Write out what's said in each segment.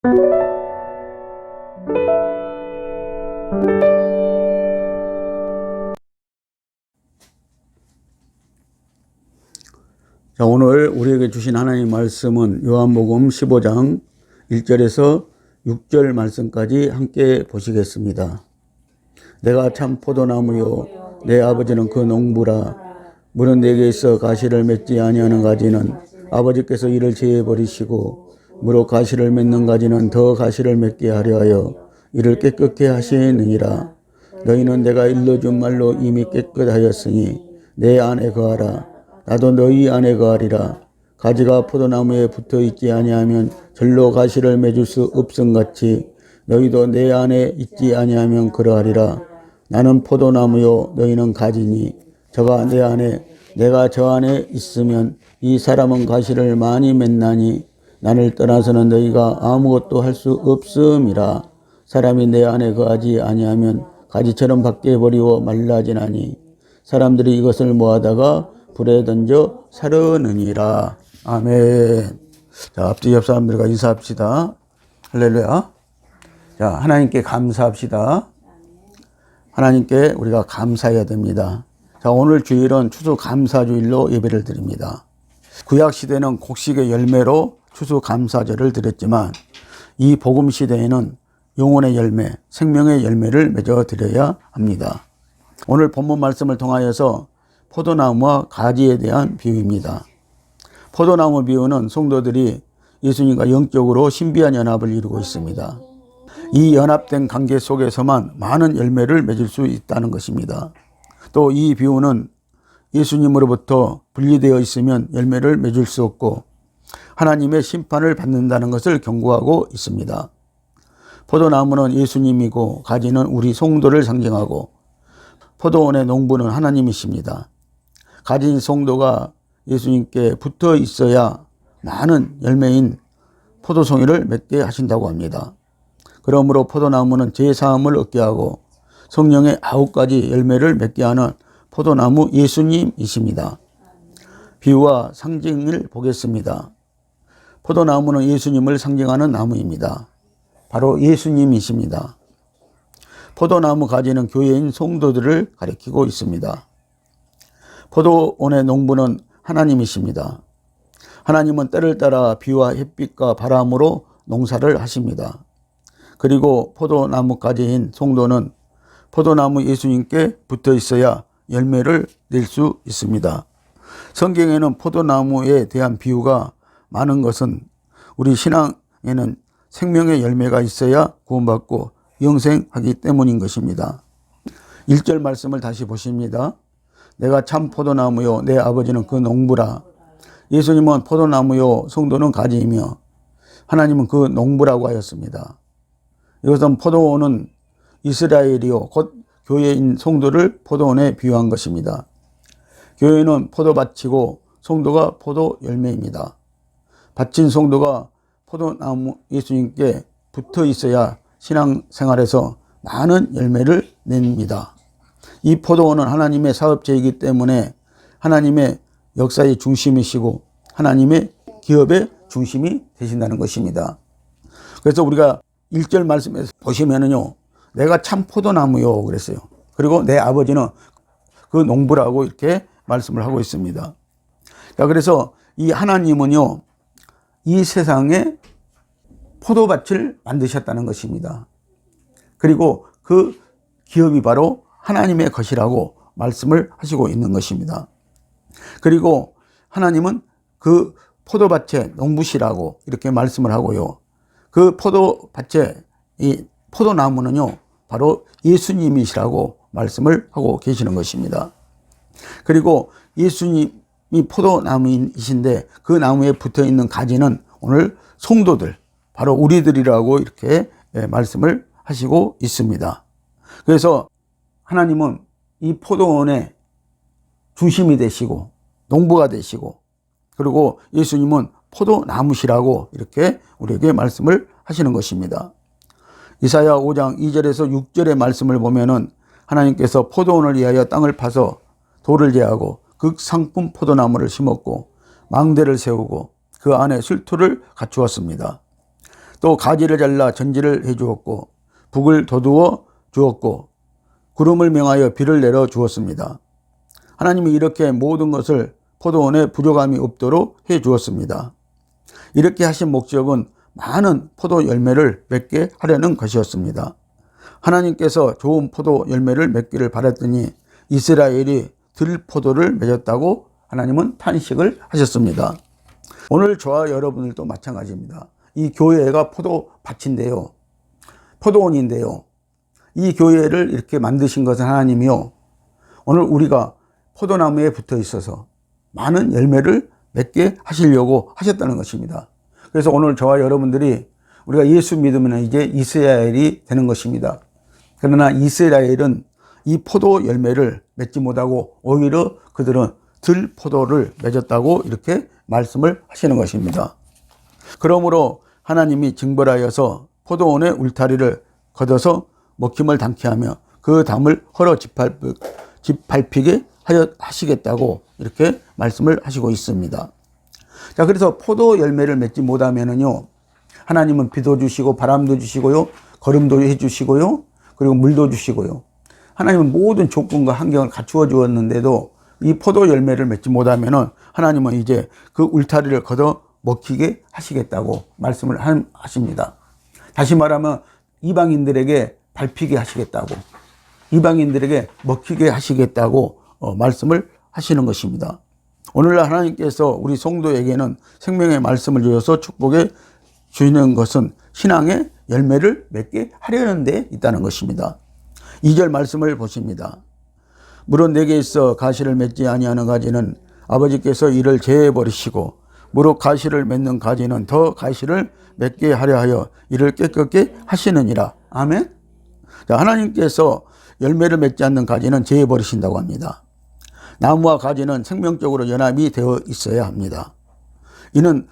자, 오늘 우리에게 주신 하나님 말씀은 요한복음 15장 1절에서 6절 말씀까지 함께 보시겠습니다. 내가 참 포도나무요 내 아버지는 그 농부라. 물은 내게 있어 가시를 맺지 아니하는 가지는 아버지께서 이를 제해 버리시고 무릇 가시를 맺는 가지는 더 가시를 맺게 하려 하여 이를 깨끗게 하시느니라. 너희는 내가 일러준 말로 이미 깨끗하였으니 내 안에 거하라. 나도 너희 안에 거하리라. 가지가 포도나무에 붙어 있지 아니하면 절로 가시를 맺을 수 없음같이 너희도 내 안에 있지 아니하면 그러하리라. 나는 포도나무요 너희는 가지니 저가 내 안에 내가 저 안에 있으면 이 사람은 가시를 많이 맺나니 나를 떠나서는 너희가 아무것도 할 수 없음이라. 사람이 내 안에 거하지 아니하면 가지처럼 밖에 버리고 말라지나니 사람들이 이것을 모아다가 불에 던져 사르느니라. 아멘. 자, 앞뒤 옆 사람들과 인사합시다. 할렐루야. 자, 하나님께 감사합시다. 하나님께 우리가 감사해야 됩니다. 자, 오늘 주일은 추수감사주일로 예배를 드립니다. 구약시대는 곡식의 열매로 추수감사절을 드렸지만 이 복음시대에는 영혼의 열매, 생명의 열매를 맺어 드려야 합니다. 오늘 본문 말씀을 통하여서 포도나무와 가지에 대한 비유입니다. 포도나무 비유는 성도들이 예수님과 영적으로 신비한 연합을 이루고 있습니다. 이 연합된 관계 속에서만 많은 열매를 맺을 수 있다는 것입니다. 또 이 비유는 예수님으로부터 분리되어 있으면 열매를 맺을 수 없고 하나님의 심판을 받는다는 것을 경고하고 있습니다. 포도나무는 예수님이고 가지는 우리 성도를 상징하고 포도원의 농부는 하나님이십니다. 가진 성도가 예수님께 붙어 있어야 많은 열매인 포도송이를 맺게 하신다고 합니다. 그러므로 포도나무는 제사함을 얻게 하고 성령의 9가지 열매를 맺게 하는 포도나무 예수님이십니다. 비유와 상징을 보겠습니다. 포도나무는 예수님을 상징하는 나무입니다. 바로 예수님이십니다. 포도나무 가지는 교회인 성도들을 가리키고 있습니다. 포도원의 농부는 하나님이십니다. 하나님은 때를 따라 비와 햇빛과 바람으로 농사를 하십니다. 그리고 포도나무 가지인 성도는 포도나무 예수님께 붙어 있어야 열매를 낼 수 있습니다. 성경에는 포도나무에 대한 비유가 많은 것은 우리 신앙에는 생명의 열매가 있어야 구원받고 영생하기 때문인 것입니다. 1절 말씀을 다시 보십니다. 내가 참 포도나무요 내 아버지는 그 농부라. 예수님은 포도나무요 성도는 가지이며 하나님은 그 농부라고 하였습니다. 이것은 포도원은 이스라엘이요 곧 교회인 성도를 포도원에 비유한 것입니다. 교회는 포도밭이고 성도가 포도 열매입니다. 밭인 성도가 포도나무 예수님께 붙어 있어야 신앙생활에서 많은 열매를 냅니다. 이 포도원은 하나님의 사업체이기 때문에 하나님의 역사의 중심이시고 하나님의 기업의 중심이 되신다는 것입니다. 그래서 우리가 1절 말씀에서 보시면은요, 내가 참 포도나무요 그랬어요. 그리고 내 아버지는 그 농부라고 이렇게 말씀을 하고 있습니다. 자, 그래서 이 하나님은요, 이 세상에 포도밭을 만드셨다는 것입니다. 그리고 그 기업이 바로 하나님의 것이라고 말씀을 하시고 있는 것입니다. 그리고 하나님은 그 포도밭의 농부시라고 이렇게 말씀을 하고요. 그 포도밭의 이 포도나무는요, 바로 예수님이시라고 말씀을 하고 계시는 것입니다. 그리고 예수님이 포도나무이신데 그 나무에 붙어 있는 가지는 오늘 성도들, 바로 우리들이라고 이렇게 말씀을 하시고 있습니다. 그래서 하나님은 이 포도원의 중심이 되시고 농부가 되시고 그리고 예수님은 포도나무시라고 이렇게 우리에게 말씀을 하시는 것입니다. 이사야 5장 2절에서 6절의 말씀을 보면은 하나님께서 포도원을 위하여 땅을 파서 돌을 제하고 극상품 포도나무를 심었고 망대를 세우고 그 안에 술토를 갖추었습니다. 또 가지를 잘라 전지를 해 주었고 북을 돋우어 주었고 구름을 명하여 비를 내려 주었습니다. 하나님이 이렇게 모든 것을 포도원에 부족함이 없도록 해 주었습니다. 이렇게 하신 목적은 많은 포도 열매를 맺게 하려는 것이었습니다. 하나님께서 좋은 포도 열매를 맺기를 바랐더니 이스라엘이 들포도를 맺었다고 하나님은 탄식을 하셨습니다. 오늘 저와 여러분들도 마찬가지입니다. 이 교회가 포도밭인데요. 포도원인데요. 이 교회를 이렇게 만드신 것은 하나님이요. 오늘 우리가 포도나무에 붙어 있어서 많은 열매를 맺게 하시려고 하셨다는 것입니다. 그래서 오늘 저와 여러분들이 우리가 예수 믿으면 이제 이스라엘이 되는 것입니다. 그러나 이스라엘은 이 포도 열매를 맺지 못하고 오히려 그들은 들포도를 맺었다고 이렇게 말씀을 하시는 것입니다. 그러므로 하나님이 징벌하여서 포도원의 울타리를 걷어서 먹힘을 당케 하며 그 담을 헐어 짓밟히게 하시겠다고 이렇게 말씀을 하시고 있습니다. 자, 그래서 포도 열매를 맺지 못하면은요, 하나님은 비도 주시고 바람도 주시고요, 거름도 해주시고요, 그리고 물도 주시고요. 하나님은 모든 조건과 환경을 갖추어 주었는데도 이 포도 열매를 맺지 못하면은 하나님은 이제 그 울타리를 걷어 먹히게 하시겠다고 말씀을 하십니다. 다시 말하면 이방인들에게 밟히게 하시겠다고, 이방인들에게 먹히게 하시겠다고 말씀을 하시는 것입니다. 오늘날 하나님께서 우리 성도에게는 생명의 말씀을 주셔서 축복해 주시는 것은 신앙의 열매를 맺게 하려는 데 있다는 것입니다. 2절 말씀을 보십니다. 물은 내게 있어 가시를 맺지 아니하는 가지는 아버지께서 이를 제해 버리시고 무릇 가시를 맺는 가지는 더 가시를 맺게 하려 하여 이를 깨끗게 하시느니라. 아멘. 자, 하나님께서 열매를 맺지 않는 가지는 제해 버리신다고 합니다. 나무와 가지는 생명적으로 연합이 되어 있어야 합니다. 이는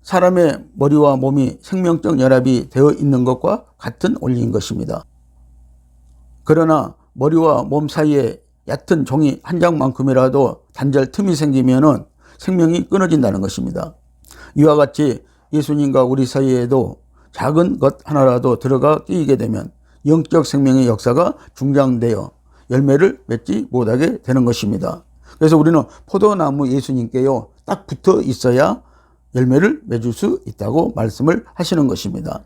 사람의 머리와 몸이 생명적 연합이 되어 있는 것과 같은 원리인 것입니다. 그러나 머리와 몸 사이에 얕은 종이 한 장만큼이라도 단절 틈이 생기면은 생명이 끊어진다는 것입니다. 이와 같이 예수님과 우리 사이에도 작은 것 하나라도 들어가 끼게 되면 영적 생명의 역사가 중단되어 열매를 맺지 못하게 되는 것입니다. 그래서 우리는 포도나무 예수님께요 딱 붙어 있어야 열매를 맺을 수 있다고 말씀을 하시는 것입니다.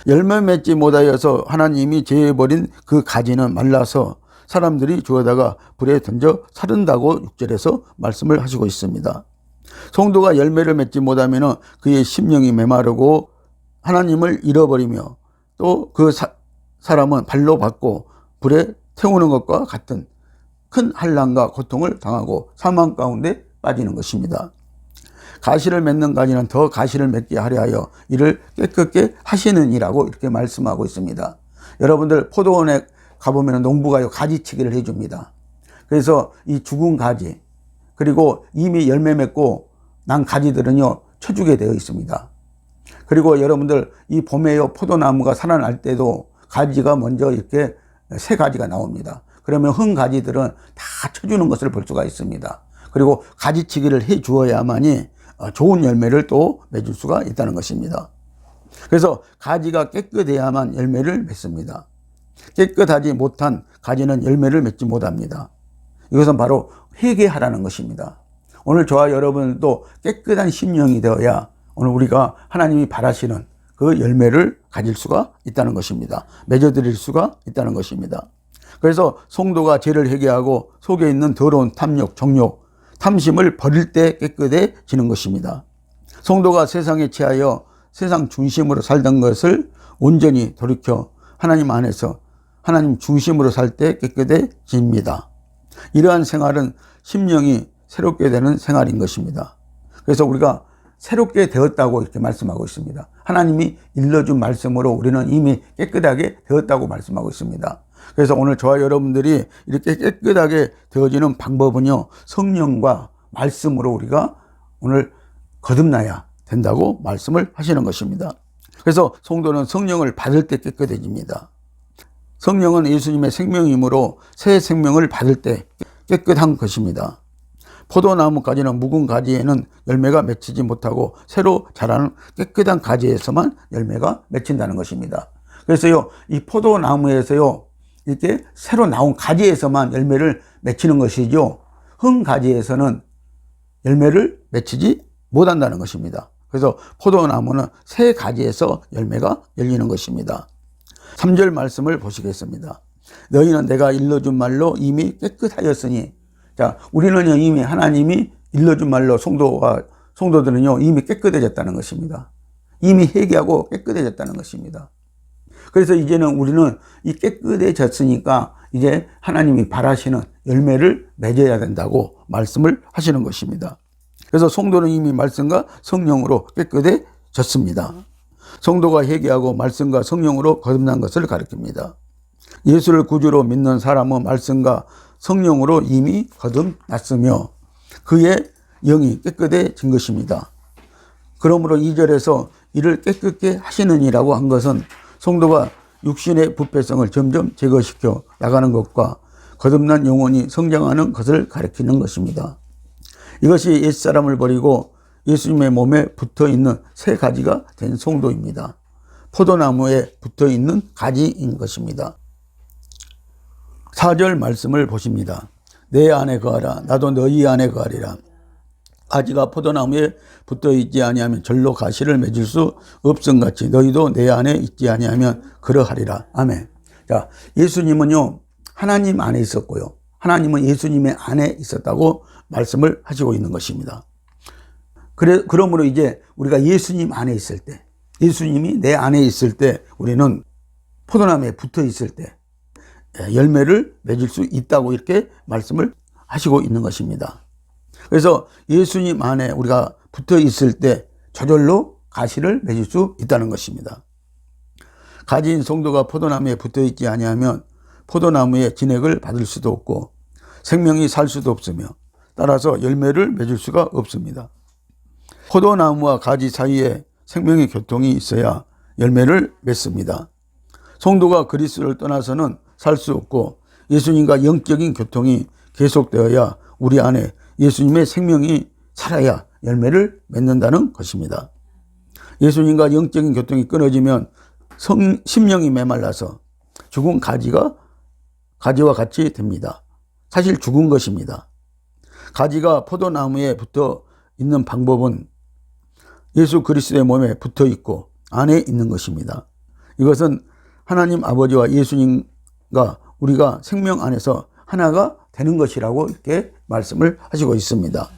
열매 맺지 못하여서 하나님이 제해버린 그 가지는 말라서 사람들이 주워다가 불에 던져 사른다고 6절에서 말씀을 하시고 있습니다. 성도가 열매를 맺지 못하면 그의 심령이 메마르고 하나님을 잃어버리며 또 그 사람은 발로 받고 불에 태우는 것과 같은 큰 환난과 고통을 당하고 사망 가운데 빠지는 것입니다. 가시를 맺는 가지는 더 가시를 맺게 하려 하여 이를 깨끗게 하시느니라고 이렇게 말씀하고 있습니다. 여러분들 포도원에 가보면 농부가 가지치기를 해줍니다. 그래서 이 죽은 가지 그리고 이미 열매 맺고 난 가지들은요 쳐주게 되어 있습니다. 그리고 여러분들 이 봄에요 포도나무가 살아날 때도 가지가 먼저 이렇게 새 가지가 나옵니다. 그러면 흔 가지들은 다 쳐주는 것을 볼 수가 있습니다. 그리고 가지치기를 해 주어야만이 좋은 열매를 또 맺을 수가 있다는 것입니다. 그래서 가지가 깨끗해야만 열매를 맺습니다. 깨끗하지 못한 가지는 열매를 맺지 못합니다. 이것은 바로 회개하라는 것입니다. 오늘 저와 여러분도 깨끗한 심령이 되어야 오늘 우리가 하나님이 바라시는 그 열매를 가질 수가 있다는 것입니다. 맺어드릴 수가 있다는 것입니다. 그래서 성도가 죄를 회개하고 속에 있는 더러운 탐욕, 정욕, 탐심을 버릴 때 깨끗해지는 것입니다. 성도가 세상에 취하여 세상 중심으로 살던 것을 온전히 돌이켜 하나님 안에서 하나님 중심으로 살 때 깨끗해집니다. 이러한 생활은 심령이 새롭게 되는 생활인 것입니다. 그래서 우리가 새롭게 되었다고 이렇게 말씀하고 있습니다. 하나님이 일러준 말씀으로 우리는 이미 깨끗하게 되었다고 말씀하고 있습니다. 그래서 오늘 저와 여러분들이 이렇게 깨끗하게 되어지는 방법은요, 성령과 말씀으로 우리가 오늘 거듭나야 된다고 말씀을 하시는 것입니다. 그래서 성도는 성령을 받을 때 깨끗해집니다. 성령은 예수님의 생명이므로 새 생명을 받을 때 깨끗한 것입니다. 포도나무까지는 묵은 가지에는 열매가 맺히지 못하고 새로 자라는 깨끗한 가지에서만 열매가 맺힌다는 것입니다. 그래서요, 이 포도나무에서요, 이렇게 새로 나온 가지에서만 열매를 맺히는 것이죠. 흙 가지에서는 열매를 맺히지 못한다는 것입니다. 그래서 포도나무는 새 가지에서 열매가 열리는 것입니다. 3절 말씀을 보시겠습니다. 너희는 내가 일러준 말로 이미 깨끗하였으니, 자, 우리는 이미 하나님이 일러준 말로 성도들은요, 이미 깨끗해졌다는 것입니다. 이미 회개하고 깨끗해졌다는 것입니다. 그래서 이제는 우리는 이 깨끗해졌으니까 이제 하나님이 바라시는 열매를 맺어야 된다고 말씀을 하시는 것입니다. 그래서 성도는 이미 말씀과 성령으로 깨끗해졌습니다. 성도가 회개하고 말씀과 성령으로 거듭난 것을 가리킵니다. 예수를 구주로 믿는 사람은 말씀과 성령으로 이미 거듭났으며 그의 영이 깨끗해진 것입니다. 그러므로 2절에서 이를 깨끗게 하시느니라고 한 것은 성도가 육신의 부패성을 점점 제거시켜 나가는 것과 거듭난 영혼이 성장하는 것을 가리키는 것입니다. 이것이 옛사람을 버리고 예수님의 몸에 붙어있는 새 가지가 된 성도입니다. 포도나무에 붙어있는 가지인 것입니다. 4절 말씀을 보십니다. 내 안에 거하라 나도 너희 안에 거하리라. 가지가 포도나무에 붙어있지 아니하면 절로 가시를 맺을 수 없음같이 너희도 내 안에 있지 아니하면 그러하리라. 아멘. 자, 예수님은요 하나님 안에 있었고요, 하나님은 예수님의 안에 있었다고 말씀을 하시고 있는 것입니다. 그러므로 이제 우리가 예수님 안에 있을 때, 예수님이 내 안에 있을 때 우리는 포도나무에 붙어 있을 때 열매를 맺을 수 있다고 이렇게 말씀을 하시고 있는 것입니다. 그래서 예수님 안에 우리가 붙어 있을 때 저절로 가시를 맺을 수 있다는 것입니다. 가지인 성도가 포도나무에 붙어 있지 아니하면 포도나무의 진액을 받을 수도 없고 생명이 살 수도 없으며 따라서 열매를 맺을 수가 없습니다. 포도나무와 가지 사이에 생명의 교통이 있어야 열매를 맺습니다. 성도가 그리스도를 떠나서는 살 수 없고 예수님과 영적인 교통이 계속되어야 우리 안에 예수님의 생명이 살아야 열매를 맺는다는 것입니다. 예수님과 영적인 교통이 끊어지면 심령이 메말라서 죽은 가지와 같이 됩니다. 사실 죽은 것입니다. 가지가 포도나무에 붙어 있는 방법은 예수 그리스도의 몸에 붙어 있고 안에 있는 것입니다. 이것은 하나님 아버지와 예수님과 우리가 생명 안에서 하나가 되는 것이라고 이렇게 말씀을 하시고 있습니다.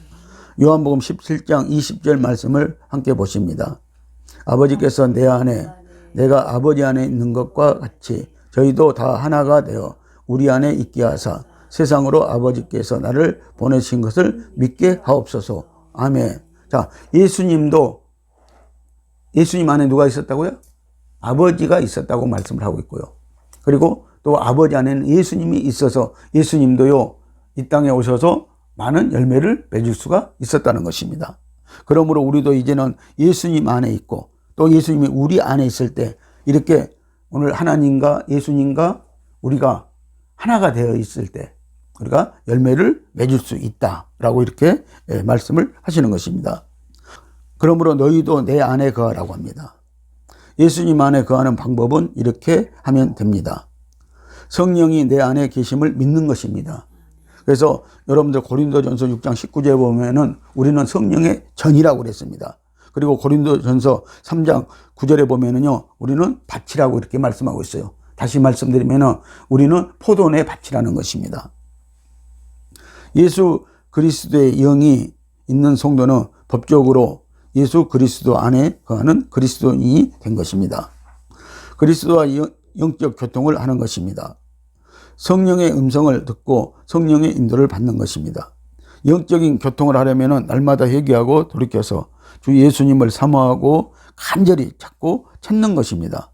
요한복음 17장 20절 말씀을 함께 보십니다. 아버지께서 내 안에 내가 아버지 안에 있는 것과 같이 저희도 다 하나가 되어 우리 안에 있게 하사 세상으로 아버지께서 나를 보내신 것을 믿게 하옵소서. 아멘. 자, 예수님 안에 누가 있었다고요? 아버지가 있었다고 말씀을 하고 있고요. 그리고 또 아버지 안에는 예수님이 있어서 예수님도요 이 땅에 오셔서 많은 열매를 맺을 수가 있었다는 것입니다. 그러므로 우리도 이제는 예수님 안에 있고 또 예수님이 우리 안에 있을 때 이렇게 오늘 하나님과 예수님과 우리가 하나가 되어 있을 때 우리가 열매를 맺을 수 있다라고 이렇게 말씀을 하시는 것입니다. 그러므로 너희도 내 안에 거하라고 합니다. 예수님 안에 거하는 방법은 이렇게 하면 됩니다. 성령이 내 안에 계심을 믿는 것입니다. 그래서 여러분들 고린도전서 6장 19절에 보면은 우리는 성령의 전이라고 그랬습니다. 그리고 고린도전서 3장 9절에 보면은요 우리는 밭이라고 이렇게 말씀하고 있어요. 다시 말씀드리면은 우리는 포도원의 밭이라는 것입니다. 예수 그리스도의 영이 있는 성도는 법적으로 예수 그리스도 안에 거하는 그리스도인이 된 것입니다. 그리스도와 영적 교통을 하는 것입니다. 성령의 음성을 듣고 성령의 인도를 받는 것입니다. 영적인 교통을 하려면 날마다 회개하고 돌이켜서 주 예수님을 사모하고 간절히 찾는 것입니다.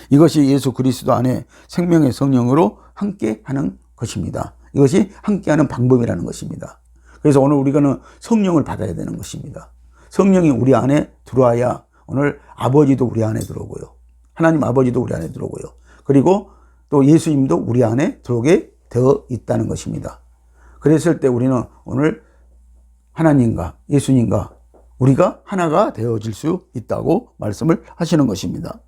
이것이 예수 그리스도 안에 생명의 성령으로 함께하는 것입니다. 이것이 함께하는 방법이라는 것입니다. 그래서 오늘 우리가는 성령을 받아야 되는 것입니다. 성령이 우리 안에 들어와야 오늘 아버지도 우리 안에 들어오고요. 하나님 아버지도 우리 안에 들어오고요. 그리고 또 예수님도 우리 안에 들어오게 되어 있다는 것입니다. 그랬을 때 우리는 오늘 하나님과 예수님과 우리가 하나가 되어질 수 있다고 말씀을 하시는 것입니다.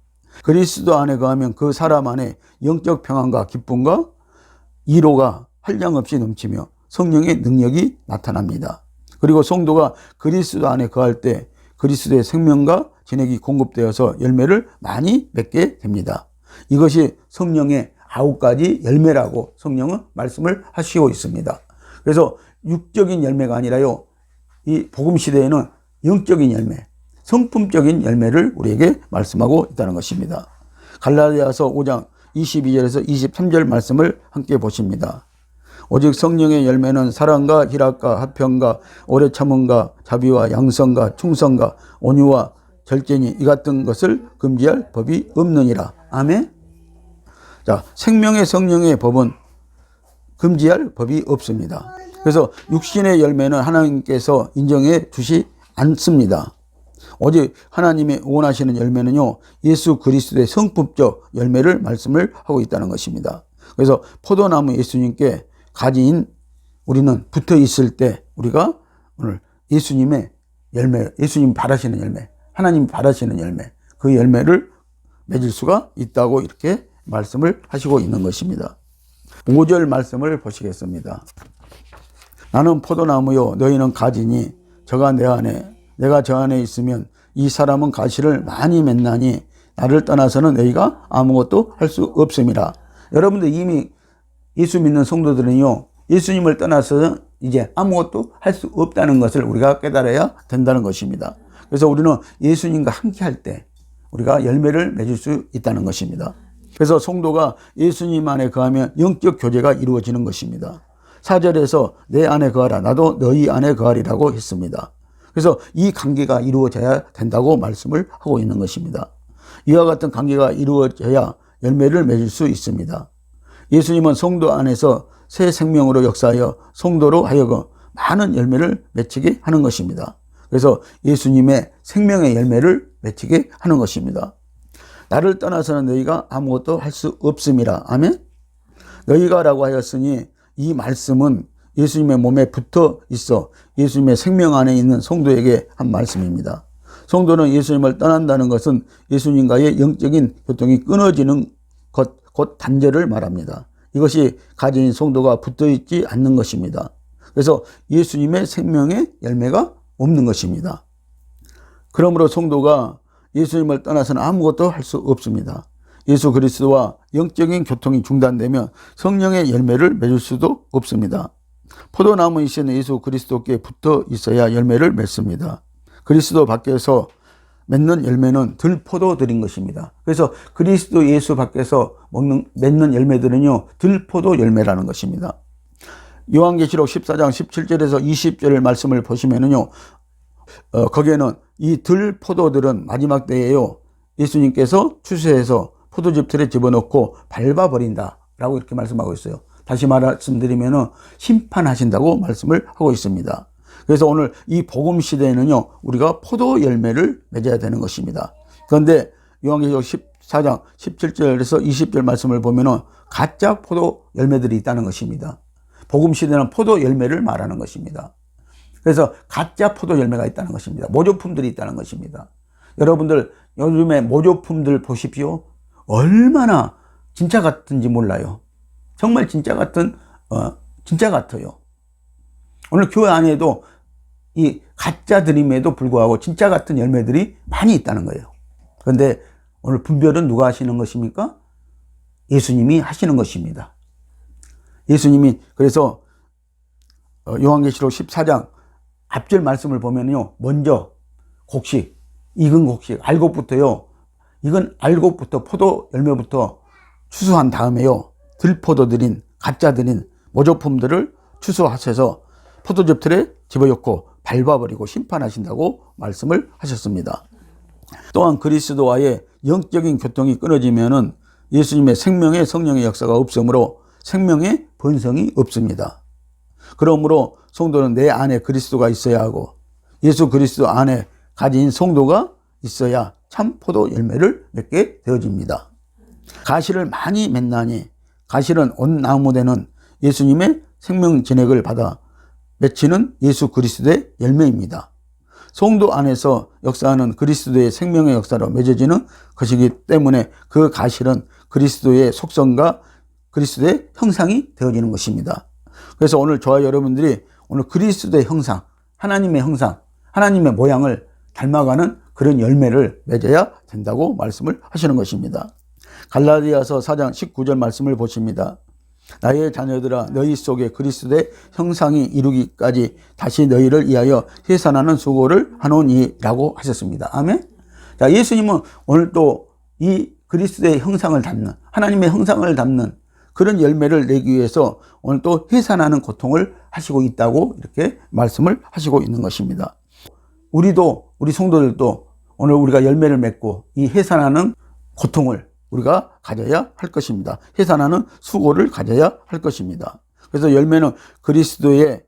그리스도 안에 거하면 그 사람 안에 영적 평안과 기쁨과 이로가 한량없이 넘치며 성령의 능력이 나타납니다. 그리고 성도가 그리스도 안에 거할 때 그리스도의 생명과 진액이 공급되어서 열매를 많이 맺게 됩니다. 이것이 성령의 9가지 열매라고 성령은 말씀을 하시고 있습니다. 그래서 육적인 열매가 아니라요, 이 복음 시대에는 영적인 열매, 성품적인 열매를 우리에게 말씀하고 있다는 것입니다. 갈라디아서 5장 22절에서 23절 말씀을 함께 보십니다. 오직 성령의 열매는 사랑과 희락과 화평과 오래 참음과 자비와 양성과 충성과 온유와 절제니 이 같은 것을 금지할 법이 없느니라. 아멘. 자, 생명의 성령의 법은 금지할 법이 없습니다. 그래서 육신의 열매는 하나님께서 인정해 주시 않습니다. 오직 하나님의 원하시는 열매는요, 예수 그리스도의 성품적 열매를 말씀을 하고 있다는 것입니다. 그래서 포도나무 예수님께 가지인 우리는 붙어 있을 때 우리가 오늘 예수님의 열매, 예수님 바라시는 열매, 하나님 바라시는 열매, 그 열매를 맺을 수가 있다고 이렇게 말씀을 하시고 있는 것입니다. 5절 말씀을 보시겠습니다. 나는 포도나무요 너희는 가지니 저가 내 안에 내가 저 안에 있으면 이 사람은 가시를 많이 맺나니 나를 떠나서는 너희가 아무것도 할 수 없음이라. 여러분들 이미 예수 믿는 성도들은요, 예수님을 떠나서 이제 아무것도 할 수 없다는 것을 우리가 깨달아야 된다는 것입니다. 그래서 우리는 예수님과 함께 할 때 우리가 열매를 맺을 수 있다는 것입니다. 그래서 성도가 예수님 안에 거하면 영적 교제가 이루어지는 것입니다. 4절에서 내 안에 거하라 나도 너희 안에 거하리라고 했습니다. 그래서 이 관계가 이루어져야 된다고 말씀을 하고 있는 것입니다. 이와 같은 관계가 이루어져야 열매를 맺을 수 있습니다. 예수님은 성도 안에서 새 생명으로 역사하여 성도로 하여금 많은 열매를 맺히게 하는 것입니다. 그래서 예수님의 생명의 열매를 맺히게 하는 것입니다. 나를 떠나서는 너희가 아무것도 할 수 없음이라. 아멘. 너희가 라고 하였으니 이 말씀은 예수님의 몸에 붙어 있어 예수님의 생명 안에 있는 성도에게 한 말씀입니다. 성도는 예수님을 떠난다는 것은 예수님과의 영적인 교통이 끊어지는 것, 곧 단절을 말합니다. 이것이 가진 성도가 붙어 있지 않는 것입니다. 그래서 예수님의 생명의 열매가 없는 것입니다. 그러므로 성도가 예수님을 떠나서는 아무것도 할 수 없습니다. 예수 그리스도와 영적인 교통이 중단되면 성령의 열매를 맺을 수도 없습니다. 포도나무이신 예수 그리스도께 붙어 있어야 열매를 맺습니다. 그리스도 밖에서 맺는 열매는 들포도들인 것입니다. 그래서 그리스도 예수 밖에서 맺는 열매들은요, 들포도 열매라는 것입니다. 요한계시록 14장 17절에서 20절 말씀을 보시면은요, 거기에는 이 들포도들은 마지막 때에요, 예수님께서 추수해서 포도즙 틀에 집어넣고 밟아버린다 라고 이렇게 말씀하고 있어요. 다시 말씀드리면은 심판하신다고 말씀을 하고 있습니다. 그래서 오늘 이 복음 시대에는요, 우리가 포도 열매를 맺어야 되는 것입니다. 그런데 요한계시록 14장 17절에서 20절 말씀을 보면은 가짜 포도 열매들이 있다는 것입니다. 복음 시대는 포도 열매를 말하는 것입니다. 그래서 가짜 포도 열매가 있다는 것입니다. 모조품들이 있다는 것입니다. 여러분들 요즘에 모조품들 보십시오. 얼마나 진짜 같은지 몰라요. 정말 진짜 같아요. 오늘 교회 안에도 이 가짜 드림에도 불구하고 진짜 같은 열매들이 많이 있다는 거예요. 그런데 오늘 분별은 누가 하시는 것입니까? 예수님이 하시는 것입니다. 예수님이 그래서 요한계시록 14장 앞절 말씀을 보면요, 먼저 곡식, 익은 곡식, 알곡부터요, 이건 알곡부터 포도 열매부터 추수한 다음에요, 들포도들인 가짜들인 모조품들을 추수하셔서 포도즙 틀에 집어넣고 밟아버리고 심판하신다고 말씀을 하셨습니다. 또한 그리스도와의 영적인 교통이 끊어지면은 예수님의 생명의 성령의 역사가 없으므로 생명의 번성이 없습니다. 그러므로 성도는 내 안에 그리스도가 있어야 하고 예수 그리스도 안에 가진 성도가 있어야 참 포도 열매를 맺게 되어집니다. 가시를 많이 맺나니 가시는 온 나무되는 예수님의 생명 진액을 받아 맺히는 예수 그리스도의 열매입니다. 성도 안에서 역사하는 그리스도의 생명의 역사로 맺어지는 것이기 때문에 그 가실은 그리스도의 속성과 그리스도의 형상이 되어지는 것입니다. 그래서 오늘 저와 여러분들이 오늘 그리스도의 형상, 하나님의 형상, 하나님의 모양을 닮아가는 그런 열매를 맺어야 된다고 말씀을 하시는 것입니다. 갈라디아서 4장 19절 말씀을 보십니다. 나의 자녀들아 너희 속에 그리스도의 형상이 이루기까지 다시 너희를 위하여 해산하는 수고를 하노니라고 하셨습니다. 아멘. 자, 예수님은 오늘 또 이 그리스도의 형상을 담는, 하나님의 형상을 담는 그런 열매를 내기 위해서 오늘 또 해산하는 고통을 하시고 있다고 이렇게 말씀을 하시고 있는 것입니다. 우리도, 우리 성도들도 오늘 우리가 열매를 맺고 이 해산하는 고통을 우리가 가져야 할 것입니다. 해산하는 수고를 가져야 할 것입니다. 그래서 열매는 그리스도의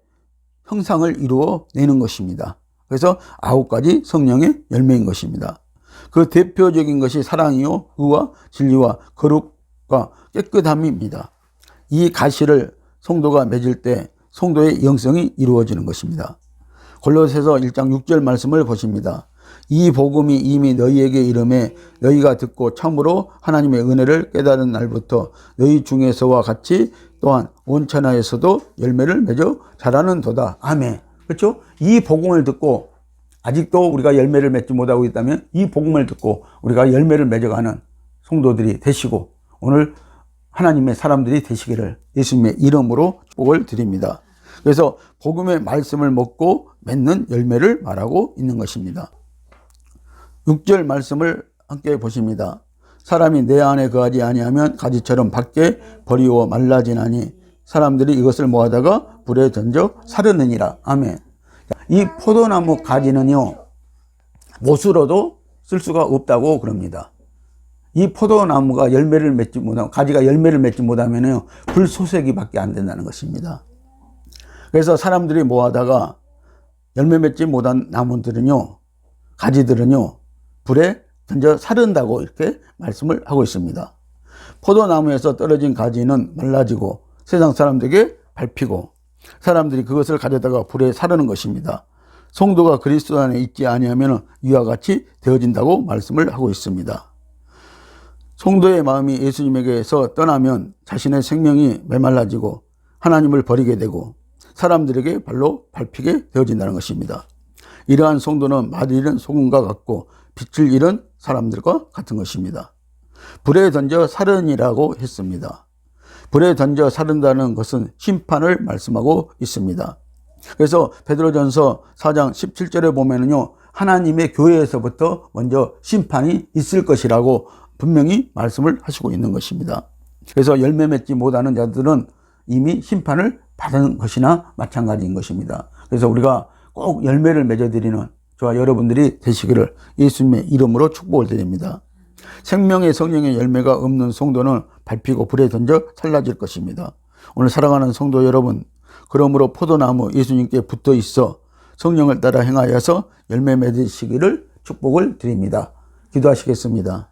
형상을 이루어 내는 것입니다. 그래서 9가지 성령의 열매인 것입니다. 그 대표적인 것이 사랑이요, 의와 진리와 거룩과 깨끗함입니다. 이 가시를 성도가 맺을 때 성도의 영성이 이루어지는 것입니다. 골로새서 1장 6절 말씀을 보십니다. 이 복음이 이미 너희에게 이름에 너희가 듣고 참으로 하나님의 은혜를 깨달은 날부터 너희 중에서와 같이 또한 온 천하에서도 열매를 맺어 자라는 도다. 아멘. 그렇죠? 이 복음을 듣고 아직도 우리가 열매를 맺지 못하고 있다면 이 복음을 듣고 우리가 열매를 맺어가는 성도들이 되시고 오늘 하나님의 사람들이 되시기를 예수님의 이름으로 축복을 드립니다. 그래서 복음의 말씀을 먹고 맺는 열매를 말하고 있는 것입니다. 6절 말씀을 함께 보십니다. 사람이 내 안에 거하지 아니하면 가지처럼 밖에 버리워 말라지나니 사람들이 이것을 모아다가 불에 던져 사르느니라. 아멘. 이 포도나무 가지는요, 못으로도 쓸 수가 없다고 그럽니다. 이 포도나무가 열매를 맺지 못하면, 가지가 열매를 맺지 못하면요, 불소세기밖에 안 된다는 것입니다. 그래서 사람들이 모아다가 열매 맺지 못한 나무들은요, 가지들은요, 불에 던져 사른다고 이렇게 말씀을 하고 있습니다. 포도나무에서 떨어진 가지는 말라지고 세상 사람들에게 밟히고 사람들이 그것을 가져다가 불에 사르는 것입니다. 성도가 그리스도 안에 있지 아니하면 이와 같이 되어진다고 말씀을 하고 있습니다. 성도의 마음이 예수님에게서 떠나면 자신의 생명이 메말라지고 하나님을 버리게 되고 사람들에게 발로 밟히게 되어진다는 것입니다. 이러한 성도는 맛 잃은 소금과 같고 빛을 잃은 사람들과 같은 것입니다. 불에 던져 사르니라고 했습니다. 불에 던져 사른다는 것은 심판을 말씀하고 있습니다. 그래서 베드로전서 4장 17절에 보면은요, 하나님의 교회에서부터 먼저 심판이 있을 것이라고 분명히 말씀을 하시고 있는 것입니다. 그래서 열매 맺지 못하는 자들은 이미 심판을 받은 것이나 마찬가지인 것입니다. 그래서 우리가 꼭 열매를 맺어드리는 저와 여러분들이 되시기를 예수님의 이름으로 축복을 드립니다. 생명의 성령의 열매가 없는 성도는 밟히고 불에 던져 살라질 것입니다. 오늘 사랑하는 성도 여러분, 그러므로 포도나무 예수님께 붙어 있어 성령을 따라 행하여서 열매 맺으시기를 축복을 드립니다. 기도하시겠습니다.